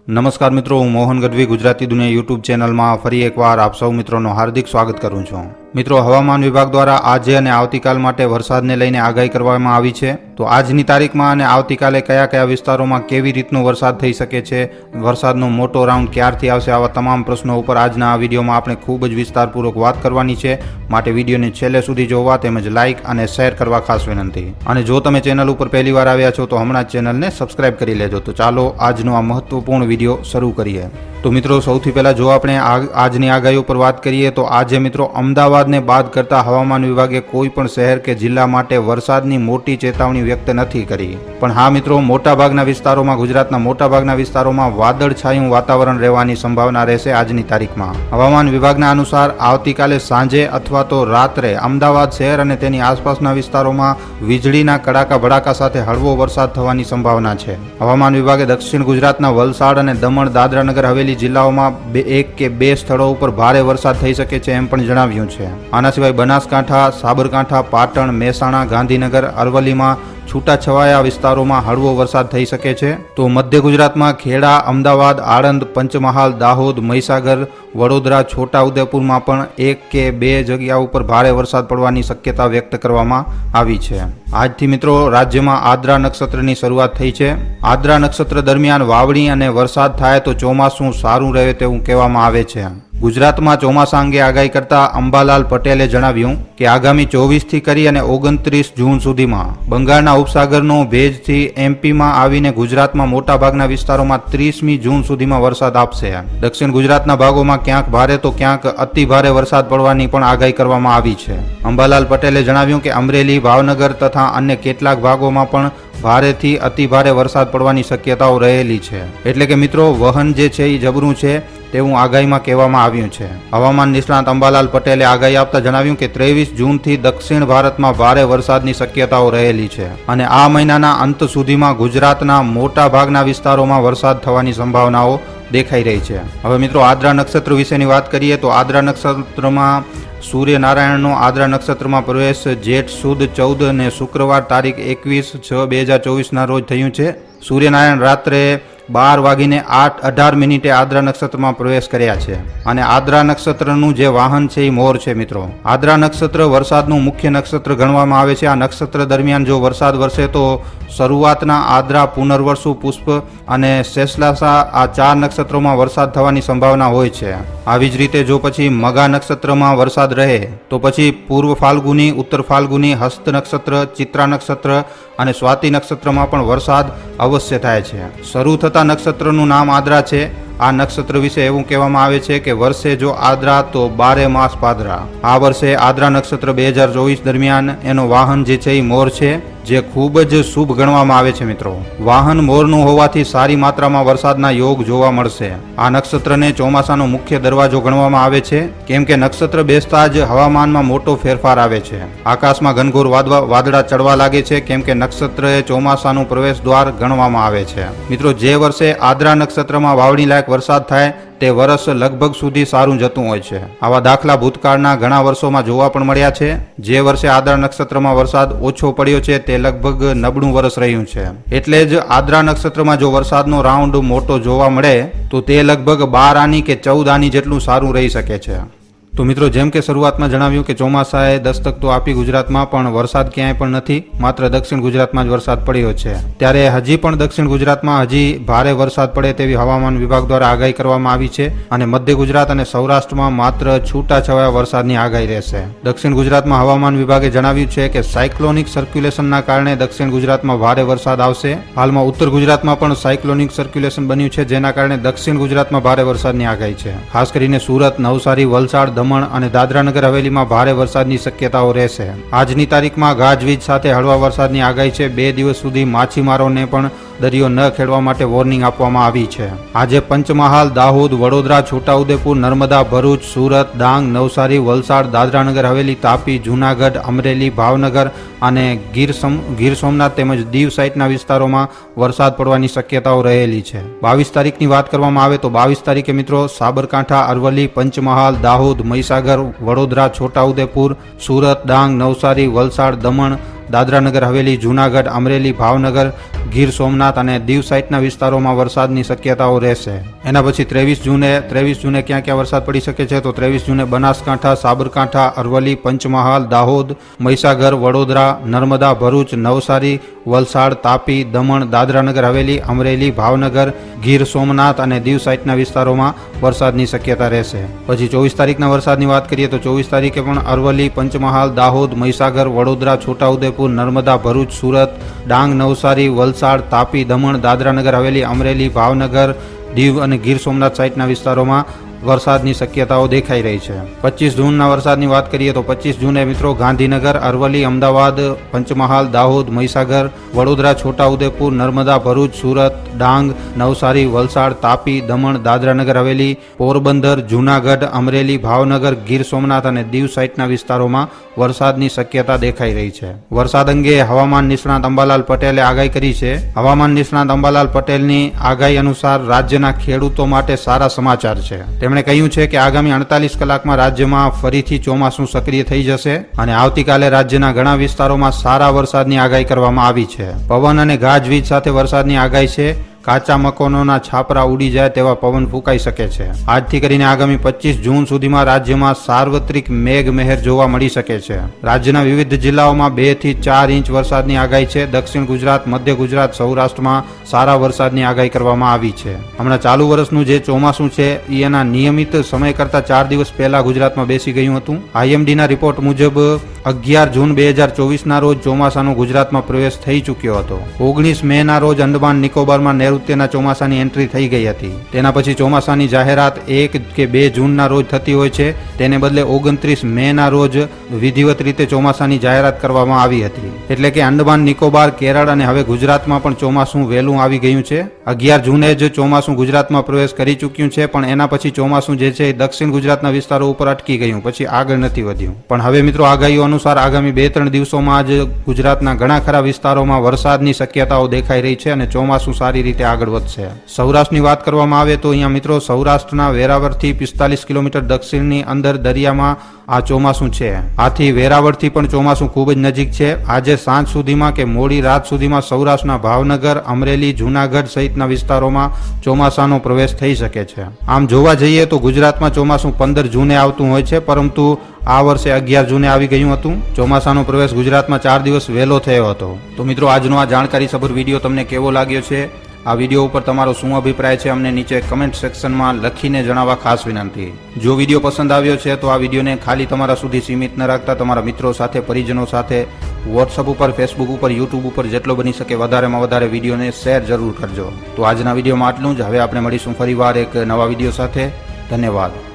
નમસ્કાર મિત્રો, હું મોહન ગઢવી ગુજરાતી દુનિયા યુટ્યુબ ચેનલમાં ફરી એકવાર આપ સૌ મિત્રોનું હાર્દિક સ્વાગત કરું છું. મિત્રો, હવામાન વિભાગ દ્વારા આજે અને આવતીકાલ માટે વરસાદને લઈને આગાહી કરવામાં આવી છે. તો આજની તારીખમાં અને આવતીકાલે કયા કયા વિસ્તારોમાં કેવી રીતનો વરસાદ થઈ શકે છે, વરસાદનો મોટો રાઉન્ડ ક્યારથી આવશે, આવા તમામ પ્રશ્નો ઉપર આજના આ વિડીયોમાં આપણે ખૂબ જ વિસ્તારપૂર્વક વાત કરવાની છે. માટે વિડીયોને છેલ્લે સુધી જોવા તેમજ લાઇક અને શેર કરવા ખાસ વિનંતી. અને જો તમે ચેનલ ઉપર પહેલી વાર આવ્યા છો તો હમણાં જ ચેનલને સબસ્ક્રાઇબ કરી લેજો. તો ચાલો આજનો આ મહત્વપૂર્ણ વિડીયો શરૂ કરીએ. તો મિત્રો, સૌથી પહેલા જો આપણે આજની આગાહી ઉપર વાત કરીએ તો આજે મિત્રો અમદાવાદને બાદ કરતા હવામાન વિભાગે કોઈ પણ શહેર કે જિલ્લા માટે વરસાદની મોટી ચેતવણી વ્યક્ત નથી કરી. પણ હા મિત્રો, મોટાભાગના વિસ્તારોમાં, ગુજરાતના મોટાભાગના વિસ્તારોમાં વાદળછાયું વાતાવરણ રહેવાની સંભાવના રહેશે આજની તારીખમાં. હવામાન વિભાગના અનુસાર આવતીકાલે સાંજે અથવા તો રાત્રે અમદાવાદ શહેર અને તેની આસપાસના વિસ્તારોમાં વીજળીના કડાકા ભડાકા સાથે હળવો વરસાદ થવાની સંભાવના છે. હવામાન વિભાગે દક્ષિણ ગુજરાતના વલસાડ અને દમણ, દાદરા નગર હવેલી જિલ્લાઓમાં એક કે બે સ્થળો ઉપર ભારે વરસાદ થઈ શકે છે એમ પણ જણાવ્યું છે. આના સિવાય બનાસકાંઠા, સાબરકાંઠા, પાટણ, મહેસાણા, ગાંધીનગર, અરવલ્લીમાં છૂટાછવાયા વિસ્તારોમાં હળવો વરસાદ થઈ શકે છે. તો મધ્ય ગુજરાતમાં ખેડા, અમદાવાદ, આણંદ, પંચમહાલ, દાહોદ, મહીસાગર, વડોદરા, છોટાઉદેપુરમાં પણ એક કે બે જગ્યા ઉપર ભારે વરસાદ પડવાની શક્યતા વ્યક્ત કરવામાં આવી છે. આજથી મિત્રો રાજ્યમાં આદ્રા નક્ષત્રની શરૂઆત થઈ છે. આદ્રા નક્ષત્ર દરમિયાન વાવણી અને વરસાદ થાય તો ચોમાસું સારું રહે તેવું કહેવામાં આવે છે. ગુજરાતમાં ચોમાસા અંગે આગાહી કરતા અંબાલાલ પટેલે જણાવ્યું કે આગામી 24થી કરી અને 29 જૂન સુધીમાં બંગાળના ઉપસાગરનો ભેજથી એમપીમાં આવીને ગુજરાતમાં મોટાભાગના વિસ્તારોમાં 30મી જૂન સુધીમાં વરસાદ આપશે. દક્ષિણ ગુજરાતના ભાગોમાં ક્યાંક ભારે તો ક્યાંક અતિ ભારે વરસાદ પડવાની પણ આગાહી કરવામાં આવી છે. અંબાલાલ પટેલે જણાવ્યું કે અમરેલી, ભાવનગર તથા અન્ય કેટલાક ભાગોમાં પણ ભારેથી અતિ ભારે વરસાદ પડવાની શક્યતાઓ રહેલી છે. એટલે કે મિત્રો, વહન જે છે એ જબરું છે તેવું આગાહીમાં કહેવામાં આવ્યું છે. હવામાન નિષ્ણાત અંબાલાલ પટેલે આગાહી આપતા જણાવ્યું કે 23 જૂનથી દક્ષિણ ભારતમાં ભારે વરસાદની શક્યતાઓ રહેલી છે અને આ મહિનાના અંત સુધીમાં ગુજરાતના મોટા ભાગના વિસ્તારોમાં વરસાદ થવાની સંભાવનાઓ દેખાઈ રહી છે. હવે મિત્રો, આદ્રા નક્ષત્ર વિશેની વાત કરીએ તો આદ્રા નક્ષત્રમાં સૂર્યનારાયણનો આદ્રા નક્ષત્રમાં પ્રવેશ જેઠ સુદ 14 અને શુક્રવાર તારીખ 21/6/2024 રોજ થયું છે. સૂર્યનારાયણ રાત્રે 12:18 આદ્રા નક્ષત્રમાં પ્રવેશ કર્યા છે અને આદ્રા નક્ષત્રનું જે વાહન છે એ મોર છે. મિત્રો, આદ્રા નક્ષત્ર વરસાદનું મુખ્ય નક્ષત્ર ગણવામાં આવે છે. આ નક્ષત્ર દરમિયાન જો વરસાદ વરસે તો શરૂઆતના આદ્રા, પુનર્વસુ, પુષ્પ અને શેષલાસા આ 4 નક્ષત્રોમાં વરસાદ થવાની સંભાવના હોય છે. આવી જ રીતે જો પછી મગા નક્ષત્રમાં વરસાદ રહે તો પછી પૂર્વ ફાલ્ગુની, ઉત્તર ફાલ્ગુની, હસ્ત નક્ષત્ર, ચિત્રા નક્ષત્ર અને સ્વાતિ નક્ષત્રમાં પણ વરસાદ અવશ્ય થાય છે. શરૂ થતા નક્ષત્રનું નામ આદ્રા છે. આ નક્ષત્ર વિશે એવું કહેવામાં આવે છે કે વર્ષે જો આદ્રા તો 12 માસ પાદરા. આ વર્ષે આદ્રા નક્ષત્ર 2024 દરમિયાન એનો વાહન જે છે એ મોર છે, જે ખૂબ જ શુભ ગણવામાં આવે છે. મિત્રો, વાહન મોરનું હોવાથી સારી માત્રામાં વરસાદના યોગ જોવા મળશે. આ નક્ષત્રને ચોમાસાનો મુખ્ય દરવાજો ગણવામાં આવે છે, કેમ કે નક્ષત્ર બેસતા જ હવામાનમાં મોટો ફેરફાર આવે છે. આકાશમાં ઘનઘોર વાદળા ચડવા લાગે છે, કેમ કે નક્ષત્ર એ ચોમાસાનું પ્રવેશ દ્વાર ગણવામાં આવે છે. મિત્રો, જે વર્ષે આદ્રા નક્ષત્રમાં વાવણી લાયક વરસાદ થાય તે વર્ષ લગભગ સુધી સારું જતું હોય છે. આવા દાખલા ભૂતકાળના ઘણા વર્ષોમાં જોવા પણ મળ્યા છે. જે વર્ષે આદ્રા નક્ષત્રમાં વરસાદ ઓછો પડ્યો છે તે લગભગ નબળું વર્ષ રહ્યું છે. એટલે જ આદ્રા નક્ષત્રમાં જો વરસાદનો રાઉન્ડ મોટો જોવા મળે તો તે લગભગ 12 આની કે 14 આની જેટલું સારું રહી શકે છે. તો મિત્રો, જેમ કે શરૂઆતમાં જણાવ્યું કે ચોમાસાએ દસ્તક તો આપી ગુજરાતમાં, પણ વરસાદ ક્યાંય પણ નથી. માત્ર દક્ષિણ ગુજરાતમાં જ વરસાદ પડ્યો છે. ત્યારે હજી પણ દક્ષિણ ગુજરાતમાં હજી ભારે વરસાદ પડે તેવી હવામાન વિભાગ દ્વારા આગાહી કરવામાં આવી છે અને મધ્ય ગુજરાત અને સૌરાષ્ટ્રમાં માત્ર છૂટાછવાયા વરસાદની આગાહી રહેશે. દક્ષિણ ગુજરાતમાં હવામાન વિભાગે જણાવ્યું છે કે સાયક્લોનિક સર્ક્યુલેશનના કારણે દક્ષિણ ગુજરાતમાં ભારે વરસાદ આવશે. હાલમાં ઉત્તર ગુજરાતમાં પણ સાયક્લોનિક સર્ક્યુલેશન બન્યું છે, જેના કારણે દક્ષિણ ગુજરાતમાં ભારે વરસાદની આગાહી છે. ખાસ કરીને સુરત, નવસારી, વલસાડ, દમણ અને દાદરાનગર હવેલીમાં ભારે વરસાદની શક્યતાઓ રહેશે. આજની તારીખમાં ગાજવીજ સાથે હળવા વરસાદની આગાહી છે. 2 દિવસ સુધી માછીમારોને પણ દરિયો ન ખેડવા માટે વોર્નિંગ આપવામાં આવી છે. આજે પંચમહાલ, દાહોદ, વડોદરા, છોટાઉદેપુર, નર્મદા, ભરૂચ, સુરત, ડાંગ, નવસારી, વલસાડ, દાદરાનગર હવેલી, તાપી, જૂનાગઢ, અમરેલી, ભાવનગર અને ગીર સોમનાથ તેમજ દીવ સહિતના વિસ્તારોમાં વરસાદ પડવાની શક્યતાઓ રહેલી છે. 22 તારીખની વાત કરવામાં આવે તો 22 તારીખે મિત્રો સાબરકાંઠા, અરવલ્લી, પંચમહાલ, દાહોદ, મહીસાગર, વડોદરા, છોટાઉદેપુર, સુરત, ડાંગ, નવસારી, વલસાડ, દમણ, દાદરાનગર હવેલી, જૂનાગઢ, અમરેલી, ભાવનગર, ગીર સોમનાથ અને દીવ સાઇટના વિસ્તારોમાં વરસાદની શક્યતાઓ રહેશે. એના પછી 23 જૂને ક્યાં ક્યાં વરસાદ પડી શકે છે તો 23 જૂને બનાસકાંઠા, સાબરકાંઠા, અરવલ્લી, પંચમહાલ, દાહોદ, મહીસાગર, વડોદરા, નર્મદા, ભરૂચ, નવસારી, વલસાડ, તાપી, દમણ, દાદરાનગર હવેલી, અમરેલી, ભાવનગર, ગીર સોમનાથ અને દીવ સાઇટના વિસ્તારોમાં વરસાદની શક્યતા રહેશે. પછી 24 તારીખના વરસાદની વાત કરીએ તો 24 તારીખે પણ અરવલ્લી, પંચમહાલ, દાહોદ, મહીસાગર, વડોદરા, છોટાઉદેપુર, નર્મદા, ભરૂચ, સુરત, ડાંગ, નવસારી, વલસાડ, તાપી, દમણ, દાદરાનગર હવેલી, અમરેલી, ભાવનગર, દીવ અને ગીર સોમનાથ સાઇટના વિસ્તારોમાં વરસાદની શક્યતાઓ દેખાઈ રહી છે. 25 જૂનના વરસાદની વાત કરીએ તો 25 જૂને મિત્રો ગાંધીનગર, અરવલ્લી, અમદાવાદ, પંચમહાલ, દાહોદ, મહીસાગર, વડોદરા, છોટાઉદેપુર, નર્મદા, ભરૂચ, સુરત, ડાંગ, નવસારી, વલસાડ, તાપી, દમણ, દાદરાનગર હવેલી, પોરબંદર, જૂનાગઢ, અમરેલી, ભાવનગર, ગીર સોમનાથ અને દીવ સાઇટના વિસ્તારોમાં વરસાદની શક્યતા દેખાઈ રહી છે. વરસાદ અંગે હવામાન નિષ્ણાત અંબાલાલ પટેલે આગાહી કરી છે. હવામાન નિષ્ણાત અંબાલાલ પટેલની આગાહી અનુસાર રાજ્યના ખેડૂતો માટે સારા સમાચાર છે. તેમણે કહ્યું છે કે આગામી 48 કલાકમાં રાજ્યમાં ફરીથી ચોમાસું સક્રિય થઈ જશે અને આવતીકાલે રાજ્યના ઘણા વિસ્તારોમાં સારા વરસાદની આગાહી કરવામાં આવી છે. પવન અને ગાજવીજ સાથે વરસાદની આગાહી છે. કાચા મકાનોના છાપરા ઉડી જાય તેવા પવન ફૂંકાઈ શકે છે. આજથી કરીને આગામી 25 જૂન સુધીમાં રાજ્યમાં સાર્વત્રિક મેઘમહેર જોવા મળી શકે છે. રાજ્યના વિવિધ જિલ્લાઓમાં 2 થી 4 ઇંચ વરસાદની આગાહી છે. દક્ષિણ ગુજરાત, મધ્ય ગુજરાત, સૌરાષ્ટ્રમાં સારા વરસાદની આગાહી કરવામાં આવી છે. હમણાં ચાલુ વર્ષનું જે ચોમાસું છે એ એના નિયમિત સમય કરતા 4 દિવસ પહેલા ગુજરાતમાં બેસી ગયું હતું. આઈએમડીના રિપોર્ટ મુજબ 11 જૂન 2024ના રોજ ચોમાસાનો ગુજરાતમાં પ્રવેશ થઈ ચૂક્યો હતો. 19 મેના રોજ અંદમાન નિકોબારમાં નૈઋત્યના ચોમાસાની એન્ટ્રી થઈ ગઈ હતી. તેના પછી ચોમાસાની જાહેરાત 1 કે 2 જૂનના રોજ થતી હોય છે. તેને બદલે 29 મેના રોજ વિધિવત રીતે ચોમાસાની જાહેરાત કરવામાં આવી હતી. એટલે કે અંદમાન નિકોબાર, કેરળ અને હવે ગુજરાતમાં પણ ચોમાસું વહેલું આવી ગયું છે. 11 જૂને જ ચોમાસું ગુજરાતમાં પ્રવેશ કરી ચૂક્યું છે, પણ એના પછી ચોમાસું જે છે એ દક્ષિણ ગુજરાતના વિસ્તારો ઉપર અટકી ગયું, પછી આગળ નથી વધ્યું. પણ હવે મિત્રો આગાહીઓ અનુસાર આગામી 2-3 દિવસોમાં જ ગુજરાતના ઘણા ખરા વિસ્તારોમાં વરસાદની શક્યતાઓ દેખાઈ રહી છે અને ચોમાસું સારી રીતે આગળ વધશે. સૌરાષ્ટ્રની વાત કરવામાં આવે તો અહીંયા મિત્રો સૌરાષ્ટ્રના વેરાવળથી 45 કિલોમીટર દક્ષિણની અંદર દરિયામાં આ ચોમાસું છે. આથી વેરાવળથી પણ ચોમાસું ખૂબ જ નજીક છે. આજે સાંજ સુધીમાં કે મોડી રાત સુધીમાં સૌરાષ્ટ્રના ભાવનગર, અમરેલી, જૂનાગઢ સહિતના વિસ્તારોમાં ચોમાસાનો પ્રવેશ થઈ શકે છે. આમ જોવા જઈએ તો ગુજરાતમાં ચોમાસું 15 જૂને આવતું હોય છે, પરંતુ આ વર્ષે 11 જૂને આવી ગયું હતું. ચોમાસાનો પ્રવેશ ગુજરાતમાં 4 દિવસ વહેલો થયો હતો. તો મિત્રો આજનો આ જાણકારીસભર વિડીયો તમને કેવો લાગ્યો છે? આ વિડીયો ઉપર તમારો શું અભિપ્રાય છે અમને નીચે કમેન્ટ સેક્શનમાં લખીને જણાવવા ખાસ વિનંતી. જો વિડીયો પસંદ આવ્યો છે તો આ વિડીયોને ખાલી તમારા સુધી સીમિત ન રાખતા તમારા મિત્રો સાથે, પરિજનો સાથે, વોટ્સઅપ ઉપર, ફેસબુક ઉપર, યુટ્યુબ ઉપર જેટલો બની શકે વધારેમાં વધારે વિડીયોને શેર જરૂર કરજો. તો આજના વિડીયોમાં આટલું જ. હવે આપણે મળીશું ફરીવાર એક નવા વિડીયો સાથે. ધન્યવાદ.